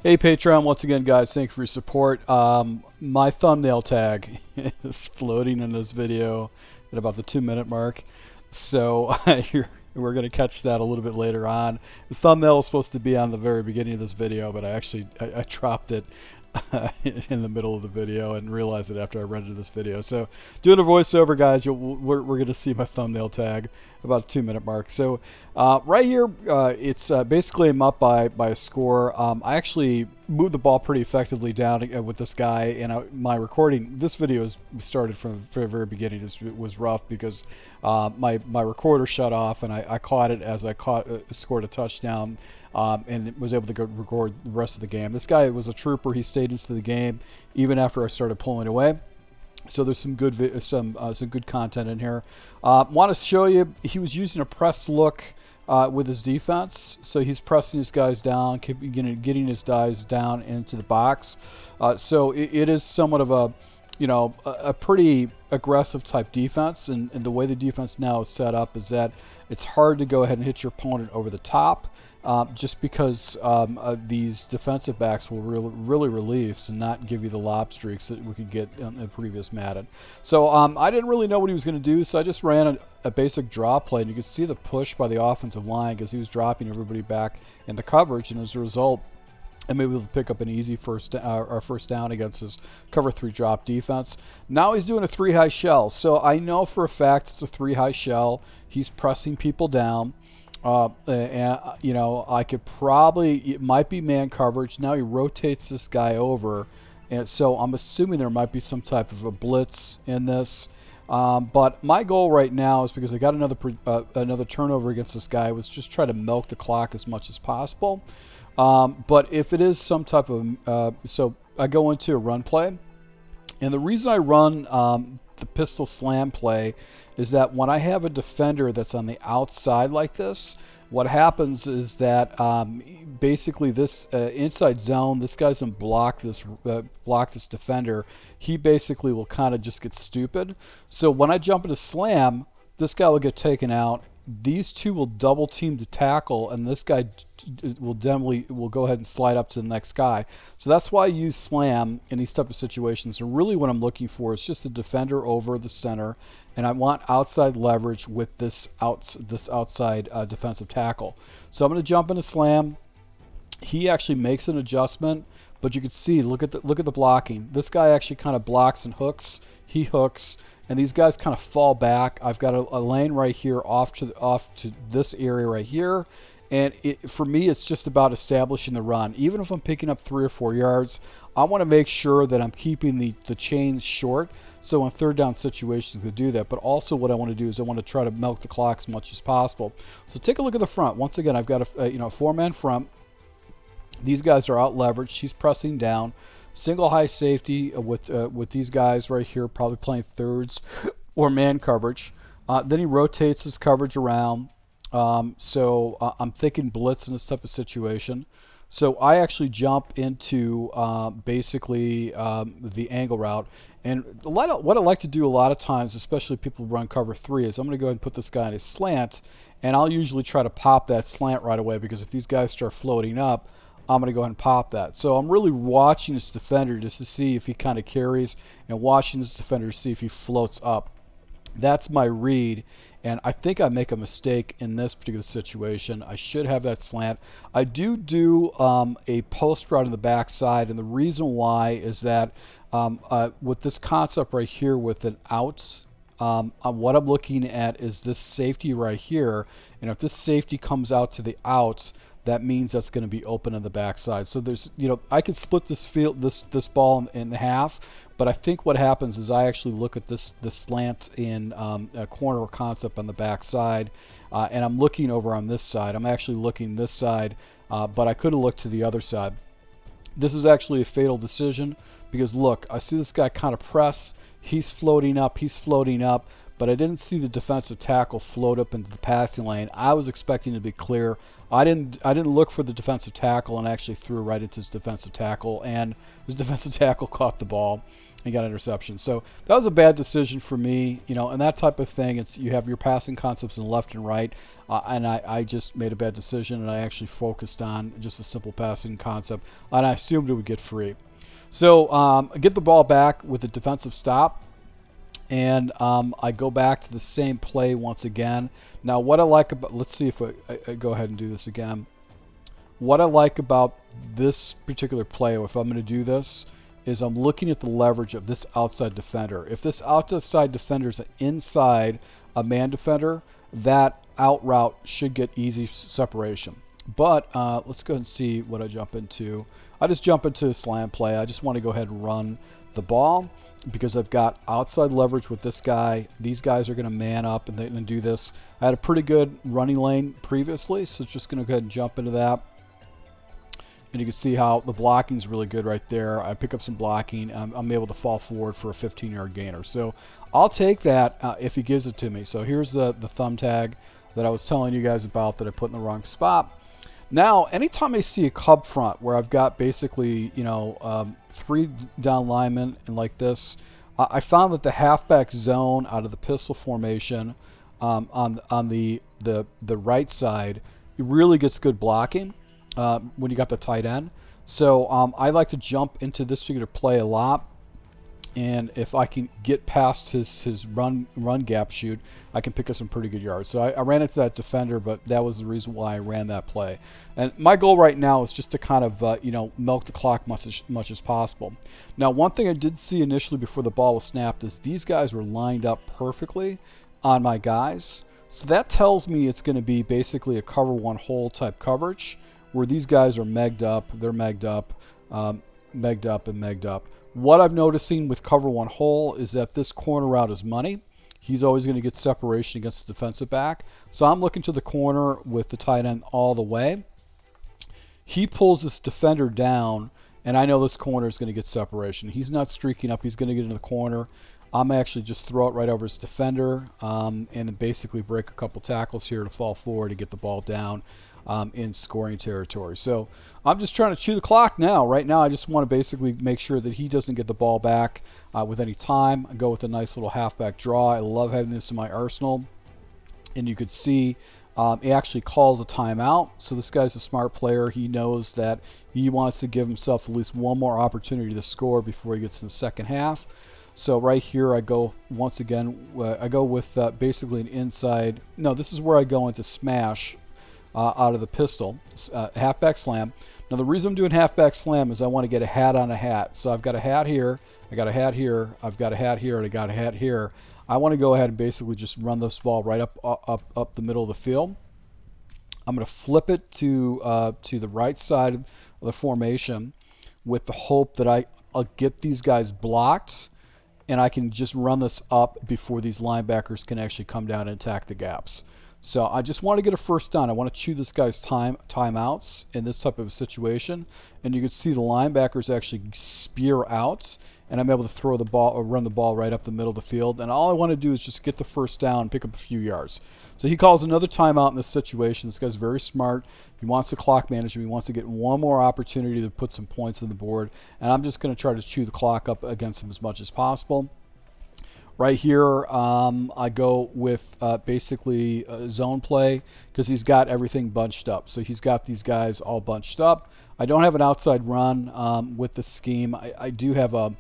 Hey Patreon, once again guys, thank you for your support. My thumbnail tag is floating in this video at about the 2-minute mark, so we're going to catch that a little bit later on. The thumbnail was supposed to be on the very beginning of this video, but I dropped it in the middle of the video and realized it after I rendered this video. So doing a voiceover, guys, we're going to see my thumbnail tag about the 2-minute mark. So right here, it's basically I'm up by a score. I actually moved the ball pretty effectively down with this guy, and my recording, this video started from the very beginning. It was rough because my recorder shut off, and I caught it as I scored a touchdown. And was able to go record the rest of the game. This guy was a trooper. He stayed into the game even after I started pulling away. So there's some good good content in here. Want to show you, he was using a press look with his defense. So he's pressing his guys down, getting his guys down into the box. So it is somewhat of a pretty aggressive type defense. And the way the defense now is set up is that it's hard to go ahead and hit your opponent over the top. Just because these defensive backs will really release and not give you the lob streaks that we could get in the previous Madden. So I didn't really know what he was going to do, so I just ran a basic draw play, and you could see the push by the offensive line because he was dropping everybody back in the coverage, and as a result, I'm able to pick up an easy first down against his cover 3 drop defense. Now he's doing a 3-high shell, so I know for a fact it's a 3-high shell. He's pressing people down. And I could probably, it might be man coverage. Now he rotates this guy over, and so I'm assuming there might be some type of a blitz in this. But my goal right now is, because I got another turnover against this guy, was just try to milk the clock as much as possible. But if it is some type of so I go into a run play, and the reason I run the pistol slam play is that when I have a defender that's on the outside like this, what happens is that basically this inside zone, this guy's going to block this defender. He basically will kind of just get stupid. So when I jump into slam, this guy will get taken out. These two will double team to tackle, and this guy will go ahead and slide up to the next guy. So that's why I use slam in these type of situations. And really what I'm looking for is just a defender over the center, and I want outside leverage with this outside defensive tackle. So I'm going to jump into slam. He actually makes an adjustment, but you can see, look at the blocking. This guy actually kind of blocks and hooks. He hooks. And these guys kind of fall back. I've got a lane right here off to this area right here. And for me, it's just about establishing the run. Even if I'm picking up 3 or 4 yards, I want to make sure that I'm keeping the chains short. So in third down situations, we do that. But also what I want to do is I want to try to milk the clock as much as possible. So take a look at the front. Once again, I've got a 4-man front. These guys are out leveraged. He's pressing down. Single high safety with these guys right here, probably playing thirds or man coverage. Then he rotates his coverage around. So I'm thinking blitz in this type of situation. So I actually jump into basically the angle route. And what I like to do a lot of times, especially people who run cover 3, is I'm going to go ahead and put this guy in a slant. And I'll usually try to pop that slant right away, because if these guys start floating up, I'm going to go ahead and pop that. So I'm really watching this defender just to see if he kind of carries, and watching this defender to see if he floats up. That's my read, and I think I make a mistake in this particular situation. I should have that slant. I do a post route in the backside, and the reason why is that with this concept right here with an outs, what I'm looking at is this safety right here, and if this safety comes out to the outs, that means that's going to be open on the backside. So there's, I could split this ball in half, but I think what happens is I actually look at this slant in a corner concept on the backside, and I'm looking over on this side. I'm actually looking this side, but I could have looked to the other side. This is actually a fatal decision, because look, I see this guy kind of press. He's floating up. but I didn't see the defensive tackle float up into the passing lane. I was expecting to be clear. I didn't look for the defensive tackle and actually threw right into his defensive tackle, and his defensive tackle caught the ball and got an interception. So that was a bad decision for me, you know, and that type of thing. It's, you have your passing concepts in left and right, and I just made a bad decision, and I actually focused on just a simple passing concept, and I assumed it would get free. So I get the ball back with a defensive stop, and I go back to the same play once again. Now what I like about, let's see if I go ahead and do this again. What I like about this particular play, if I'm going to do this, is I'm looking at the leverage of this outside defender. If this outside defender is inside a man defender, that out route should get easy separation. But let's go ahead and see what I jump into. I just jump into a slam play. I just want to go ahead and run the ball because I've got outside leverage with this guy. These guys are going to man up and they're going to do this. I had a pretty good running lane previously, so it's just going to go ahead and jump into that. And you can see how the blocking is really good right there. I pick up some blocking. I'm able to fall forward for a 15-yard gainer. So I'll take that if he gives it to me. So here's the thumb tag that I was telling you guys about that I put in the wrong spot. Now, anytime I see a cub front where I've got basically, you know, 3 down linemen and like this, I found that the halfback zone out of the pistol formation on the right side, it really gets good blocking. When you got the tight end. So I like to jump into this particular play a lot, and if I can get past his run gap shoot, I can pick up some pretty good yards. So I ran into that defender, but that was the reason why I ran that play. And my goal right now is just to kind of you know, milk the clock much as possible. Now, one thing I did see initially before the ball was snapped is these guys were lined up perfectly on my guys. So that tells me it's going to be basically a cover one hole type coverage, where these guys are megged up, they're megged up, megged up, and megged up. What I've noticing with cover one hole is that this corner route is money. He's always going to get separation against the defensive back. So I'm looking to the corner with the tight end all the way. He pulls this defender down, and I know this corner is going to get separation. He's not streaking up. He's going to get into the corner. I'm actually just throw it right over his defender and then basically break a couple tackles here to fall forward to get the ball down in scoring territory. So I'm just trying to chew the clock now. Right now I just want to basically make sure that he doesn't get the ball back with any time. I go with a nice little halfback draw. I love having this in my arsenal. And you could see he actually calls a timeout. So this guy's a smart player. He knows that he wants to give himself at least one more opportunity to score before he gets to the second half. So right here I go once again, I go with basically an inside. No, this is where I go into smash out of the pistol, halfback slam. Now the reason I'm doing halfback slam is I want to get a hat on a hat. So I've got a hat here, I got a hat here, I've got a hat here, and I got a hat here. I want to go ahead and basically just run this ball right up the middle of the field. I'm going to flip it to the right side of the formation with the hope that I'll get these guys blocked, and I can just run this up before these linebackers can actually come down and attack the gaps. So I just want to get a first down. I want to chew this guy's timeouts in this type of a situation. And you can see the linebackers actually spear out, and I'm able to throw the ball or run the ball right up the middle of the field. And all I want to do is just get the first down and pick up a few yards. So he calls another timeout in this situation. This guy's very smart. He wants the clock management. He wants to get one more opportunity to put some points on the board. And I'm just going to try to chew the clock up against him as much as possible. Right here, I go with basically zone play because he's got everything bunched up. So he's got these guys all bunched up. I don't have an outside run with the scheme. I do have a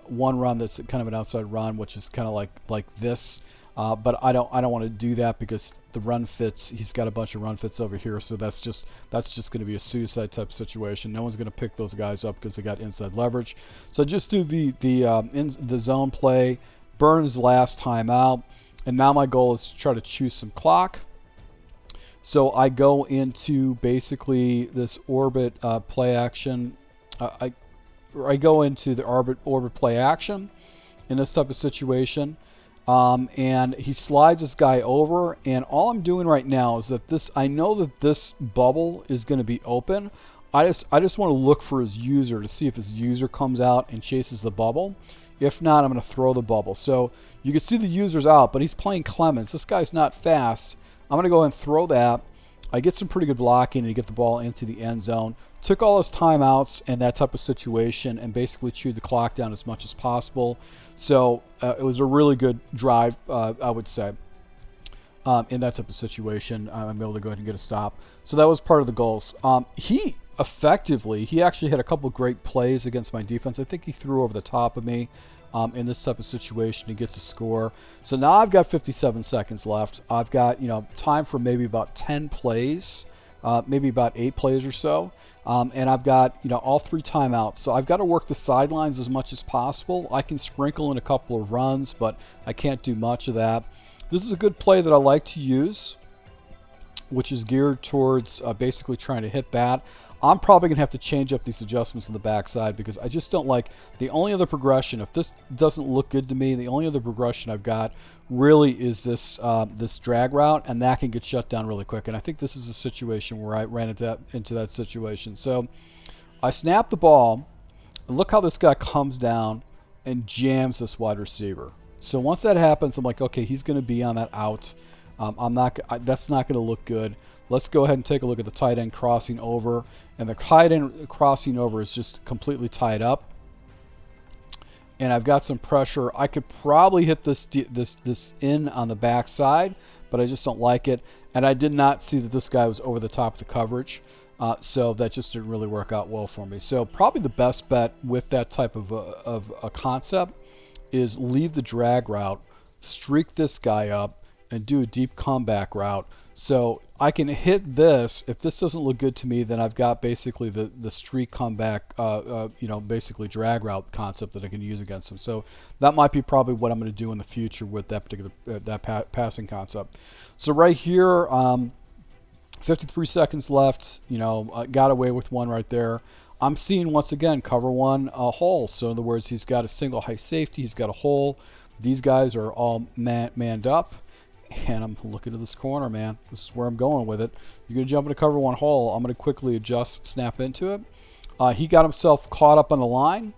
one run that's kind of an outside run, which is kind of like this. But I don't want to do that because the run fits. He's got a bunch of run fits over here, so that's just going to be a suicide type situation. No one's going to pick those guys up because they got inside leverage. So just do the zone play. Burn his last time out, and now my goal is to try to choose some clock. So I go into basically this orbit play action. I go into the orbit play action in this type of situation, and he slides this guy over. And all I'm doing right now is that I know that this bubble is going to be open. I just want to look for his user to see if his user comes out and chases the bubble. If not, I'm going to throw the bubble. So you can see the user's out, but he's playing Clemens. This guy's not fast. I'm going to go ahead and throw that. I get some pretty good blocking to get the ball into the end zone. Took all his timeouts in that type of situation and basically chewed the clock down as much as possible. So it was a really good drive, I would say. In that type of situation, I'm able to go ahead and get a stop. So that was part of the goals. He actually had a couple great plays against my defense. I think he threw over the top of me in this type of situation. He gets a score. So now I've got 57 seconds left. I've got, time for maybe about 10 plays, maybe about 8 plays or so. And I've got, all 3 timeouts. So I've got to work the sidelines as much as possible. I can sprinkle in a couple of runs, but I can't do much of that. This is a good play that I like to use, which is geared towards basically trying to hit that. I'm probably going to have to change up these adjustments on the backside because I just don't like the only other progression. If this doesn't look good to me, the only other progression I've got really is this this drag route, and that can get shut down really quick. And I think this is a situation where I ran into that situation. So I snap the ball, and look how this guy comes down and jams this wide receiver. So once that happens, I'm like, okay, he's going to be on that out. That's not going to look good. Let's go ahead and take a look at the tight end crossing over. And the tight end crossing over is just completely tied up. And I've got some pressure. I could probably hit this in on the backside, but I just don't like it. And I did not see that this guy was over the top of the coverage. So that just didn't really work out well for me. So probably the best bet with that type of a concept is leave the drag route, streak this guy up, and do a deep comeback route. So I can hit this. If this doesn't look good to me, then I've got basically the streak comeback, basically drag route concept that I can use against him. So that might be probably what I'm going to do in the future with that particular passing concept. So right here, 53 seconds left. I got away with one right there. I'm seeing once again cover one hole. So in other words, he's got a single high safety. He's got a hole. These guys are all manned up. And I'm looking at this corner, man. This is where I'm going with it. You're going to jump into cover one hole. I'm going to quickly adjust, snap into it. He got himself caught up on the line.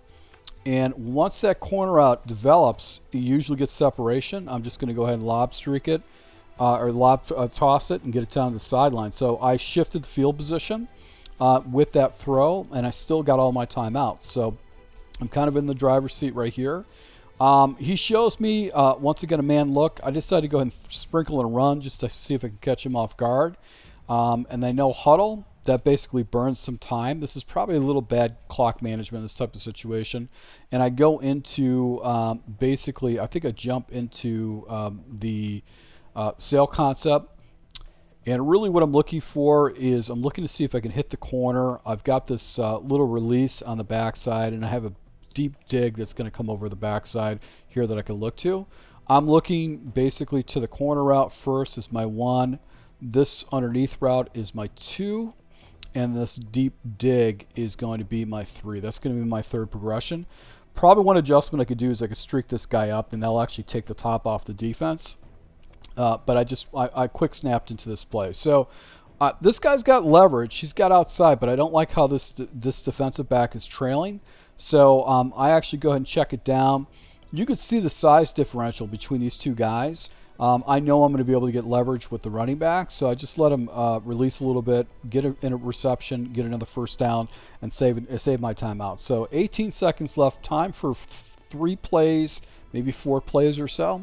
And once that corner route develops, he usually gets separation. I'm just going to go ahead and lob streak it, or lob toss it and get it down to the sideline. So I shifted the field position with that throw, and I still got all my timeouts. So I'm kind of in the driver's seat right here. He shows me, once again, a man look. I decided to go ahead and sprinkle and run just to see if I can catch him off guard. And they know huddle. That basically burns some time. This is probably a little bad clock management in this type of situation. And I go into, basically, I think I jump into the sail concept. And really what I'm looking for is I'm looking to see if I can hit the corner. I've got this little release on the backside, and I have a deep dig that's going to come over the backside here that I can look to. I'm looking basically to the corner route first is my 1. This underneath route is my 2. And this deep dig is going to be my 3. That's going to be my 3rd progression. Probably one adjustment I could do is I could streak this guy up, and that'll actually take the top off the defense. But I quick snapped into this play. So this guy's got leverage. He's got outside, but I don't like how this defensive back is trailing. So I actually go ahead and check it down. You could see the size differential between these two guys. I know I'm going to be able to get leverage with the running back, so I just let him release a little bit, get in a reception, get another first down, and save my timeout. So 18 seconds left. Time for 3 plays, maybe 4 plays or so.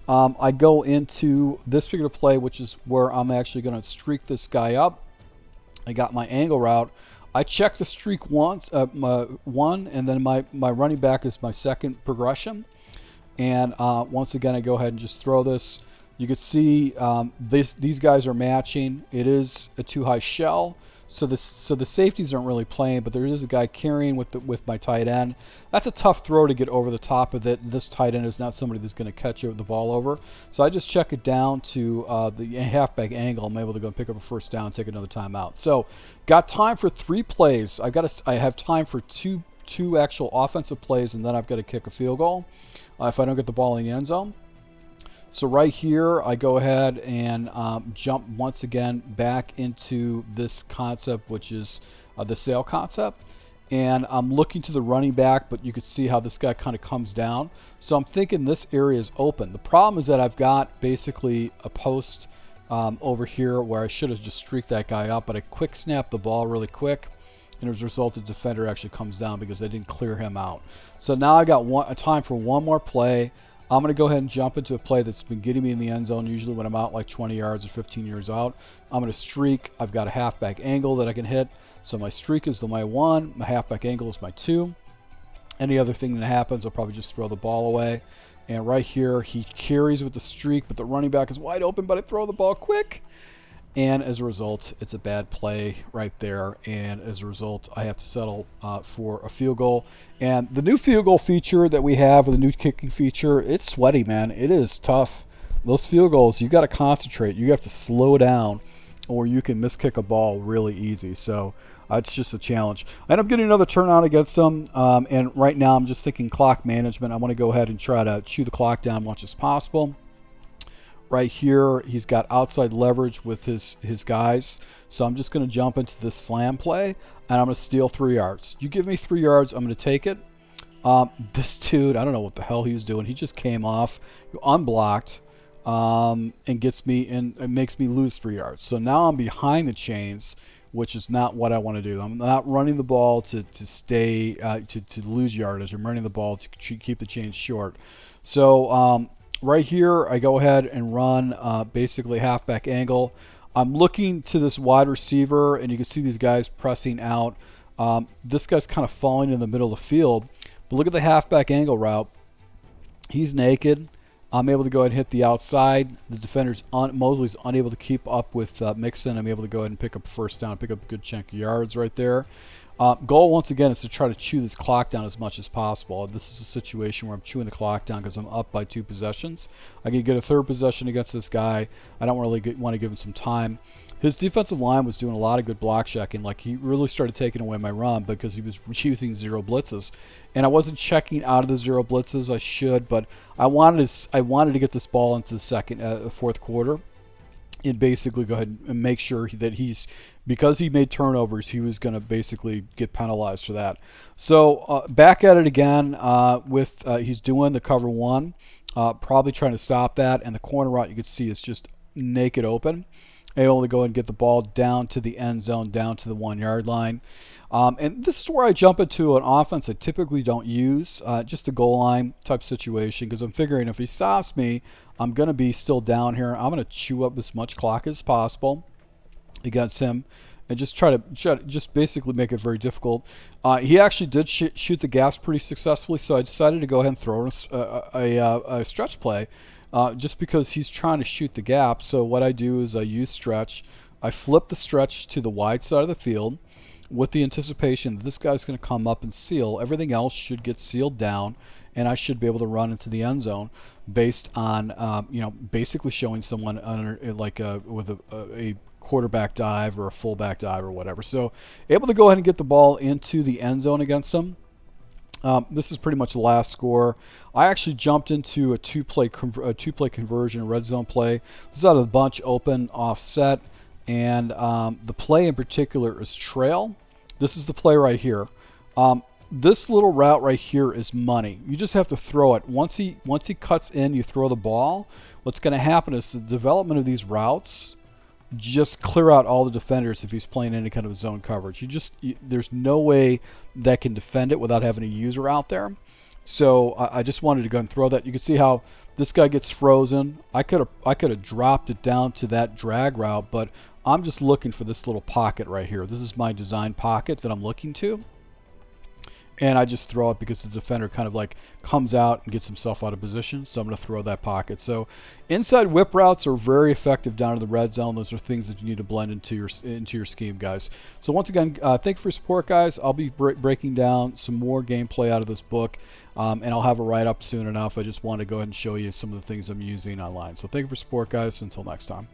I go into this particular play, which is where I'm actually going to streak this guy up. I got my angle route. I check the streak once, one, and then my running back is my 2nd progression. And once again, I go ahead and just throw this. You can see these guys are matching. It is a too high shell, so the safeties aren't really playing, but there is a guy carrying with my tight end. That's a tough throw to get over the top of it. This tight end is not somebody that's going to catch the ball over. So I just check it down to the halfback angle. I'm able to go and pick up a first down, take another timeout. So got time for 3 plays. I have time for two actual offensive plays, and then I've got to kick a field goal if I don't get the ball in the end zone. So right here, I go ahead and jump once again back into this concept, which is the sail concept. And I'm looking to the running back, but you can see how this guy kind of comes down. So I'm thinking this area is open. The problem is that I've got basically a post over here where I should have just streaked that guy up, but I quick snapped the ball really quick, and as a result, the defender actually comes down because I didn't clear him out. So now I got a time for one more play. I'm going to go ahead and jump into a play that's been getting me in the end zone, usually when I'm out like 20 yards or 15 yards out. I'm going to streak. I've got a halfback angle that I can hit. So my streak is my 1, my halfback angle is my 2. Any other thing that happens, I'll probably just throw the ball away. And right here, he carries with the streak, but the running back is wide open, but I throw the ball quick. And as a result, it's a bad play right there. And as a result, I have to settle for a field goal. And the new field goal feature that we have, with the new kicking feature, it's sweaty, man. It is tough. Those field goals, you got to concentrate. You have to slow down, or you can miskick a ball really easy. So it's just a challenge. I end up getting another turn on against them, and right now I'm just thinking clock management. I want to go ahead and try to chew the clock down as much as possible. Right here, he's got outside leverage with his guys, so I'm just going to jump into this slam play, and I'm going to steal 3 yards. You give me 3 yards, I'm going to take it. This dude, I don't know what the hell he was doing. He just came off unblocked, and gets me in, and makes me lose 3 yards. So now I'm behind the chains, which is not what I want to do. I'm not running the ball to stay to lose yardage. I'm running the ball to keep the chains short. So right here, I go ahead and run basically halfback angle. I'm looking to this wide receiver, and you can see these guys pressing out. This guy's kind of falling in the middle of the field. But look at the halfback angle route. He's naked. I'm able to go ahead and hit the outside. The defender's Mosley's unable to keep up with Mixon. I'm able to go ahead and pick up a first down, pick up a good chunk of yards right there. Goal, once again, is to try to chew this clock down as much as possible. This is a situation where I'm chewing the clock down because I'm up by 2 possessions. I can get a 3rd possession against this guy. I don't really want to give him some time. His defensive line was doing a lot of good block checking. Like, he really started taking away my run because he was using 0 blitzes. And I wasn't checking out of the 0 blitzes. I should, but I wanted to get this ball into the fourth quarter, and basically go ahead and make sure that because he made turnovers, he was going to basically get penalized for that. So back at it again with he's doing the cover 1, probably trying to stop that, and the corner route you can see is just naked open. Able to go and get the ball down to the end zone, down to the 1 yard line. And this is where I jump into an offense I typically don't use, just a goal line type situation, because I'm figuring if he stops me, I'm going to be still down here. I'm going to chew up as much clock as possible against him and just try to basically make it very difficult. He actually did shoot the gaps pretty successfully, so I decided to go ahead and throw a stretch play. Just because he's trying to shoot the gap. So what I do is I use stretch. I flip the stretch to the wide side of the field with the anticipation that this guy's going to come up and seal. Everything else should get sealed down, and I should be able to run into the end zone based on basically showing someone with a quarterback dive or a fullback dive or whatever. So able to go ahead and get the ball into the end zone against him. This is pretty much the last score. I actually jumped into a two-play conversion, red zone play. This is out of the bunch, open, offset, and the play in particular is trail. This is the play right here. This little route right here is money. You just have to throw it. Once he cuts in, you throw the ball. What's going to happen is the development of these routes just clear out all the defenders if he's playing any kind of zone coverage. There's no way that can defend it without having a user out there. So I just wanted to go and throw that. You can see how this guy gets frozen. I could have dropped it down to that drag route, but I'm just looking for this little pocket right here. This is my design pocket that I'm looking to. And I just throw it because the defender kind of like comes out and gets himself out of position. So I'm going to throw that pocket. So inside whip routes are very effective down in the red zone. Those are things that you need to blend into your scheme, guys. So once again, thank you for your support, guys. I'll be breaking down some more gameplay out of this book. And I'll have a write-up soon enough. I just want to go ahead and show you some of the things I'm using online. So thank you for support, guys. Until next time.